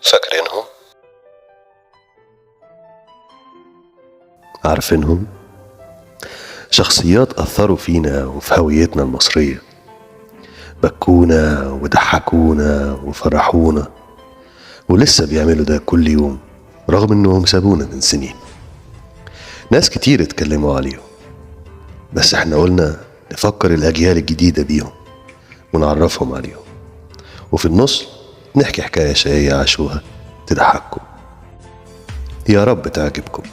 فاكرينهم؟ عارفينهم؟ شخصيات أثروا فينا وفي هويتنا المصرية، بكونا وضحكونا وفرحونا، ولسه بيعملوا ده كل يوم رغم انهم سابونا من سنين. ناس كتير اتكلموا عليهم، بس احنا قلنا نفكر الأجيال الجديدة بيهم ونعرفهم عليهم، وفي النص نحكي حكاية شقية عاشوها تضحككم. يا رب تعجبكم.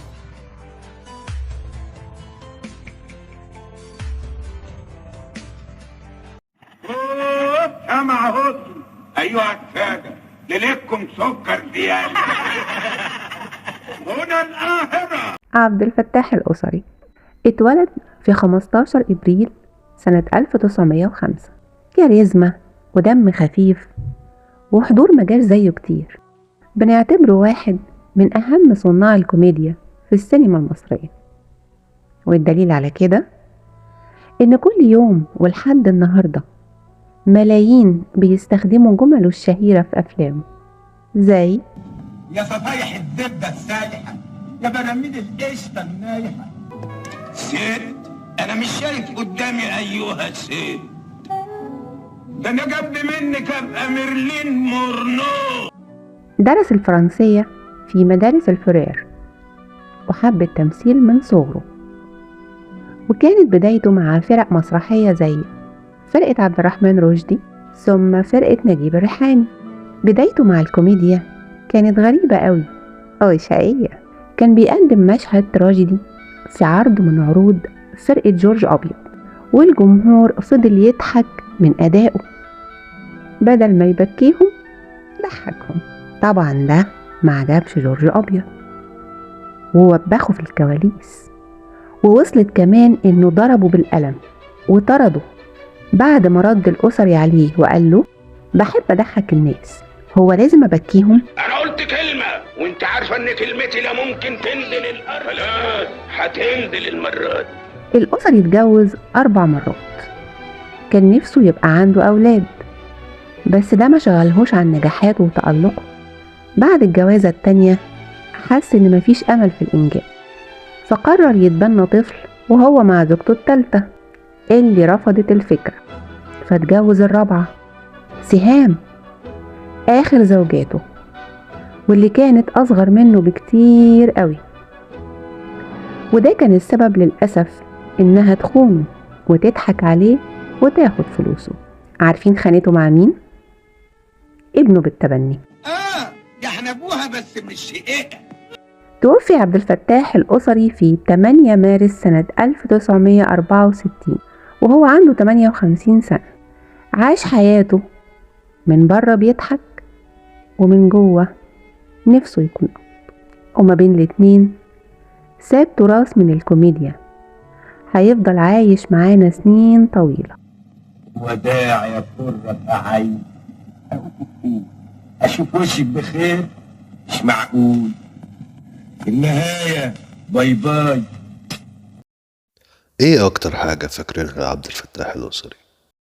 سمع هدي ايها السادة، ليلتكم سكر زيادة. هنا القاهرة. عبد الفتاح الأسري اتولد في 15 إبريل سنة 1905. كاريزما ودم خفيف وحضور مجال زيه كتير. بنعتبره واحد من أهم صناع الكوميديا في السينما المصرية، والدليل على كده إن كل يوم ولحد النهاردة ملايين بيستخدموا جمله الشهيرة في أفلامه، زي يا صفايح الزبدة السايحة، يا براميل القشطة النايحة. ست، أنا مش شايف قدامي أيها الست، ده أنا جنب منك أبقى ميرلين مورنو. درس الفرنسية في مدارس الفرير وحب التمثيل من صغره، وكانت بدايته مع فرق مسرحية زي فرقة عبد الرحمن رشدي ثم فرقة نجيب الريحاني. بدايته مع الكوميديا كانت غريبة قوي أو شقية. كان بيقدم مشهد تراجيدي في عرض من عروض فرقة جورج أبيض، والجمهور فضل يضحك من أدائه، بدل ما يبكيهم ضحكهم. طبعا ده ما عجبش جورج أبيض ووبخه في الكواليس، ووصلت كمان إنه ضربه بالقلم وطرده بعد ما رد الأسري عليه وقال له بحب أضحك الناس، هو لازم أبكيهم؟ أنا قلت كلمة وأنت عارفة إن كلمتي لا ممكن تنزل الأرض، خلاص هتنزل المرات. الأسري اتجوز 4 مرات، كان نفسه يبقى عنده أولاد، بس ده ما شغلهوش عن نجاحاته وتألقه. بعد الجوازة التانية حس إن مفيش أمل في الإنجاب، فقرر يتبنى طفل وهو مع زوجته التالتة اللي رفضت الفكرة، فاتجوز الرابعة سهام آخر زوجاته، واللي كانت أصغر منه بكتير قوي، وده كان السبب للأسف إنها تخونه وتضحك عليه وتاخد فلوسه. عارفين خانته مع مين؟ ابنه بالتبني. يا احنا ابوها بس مش شقيقة. توفي عبد الفتاح الأسري في 8 مارس سنة 1964 وهو عنده 58 سنة. عاش حياته من بره بيضحك ومن جوه نفسه يكون أب، وما بين الاتنين ساب تراث من الكوميديا هيفضل عايش معانا سنين طويلة. وداع يا قرة عين، اشوف وشك بخير، مش معقول. في النهاية باي باي. ايه اكتر حاجة فاكرينها عبد الفتاح الأسري؟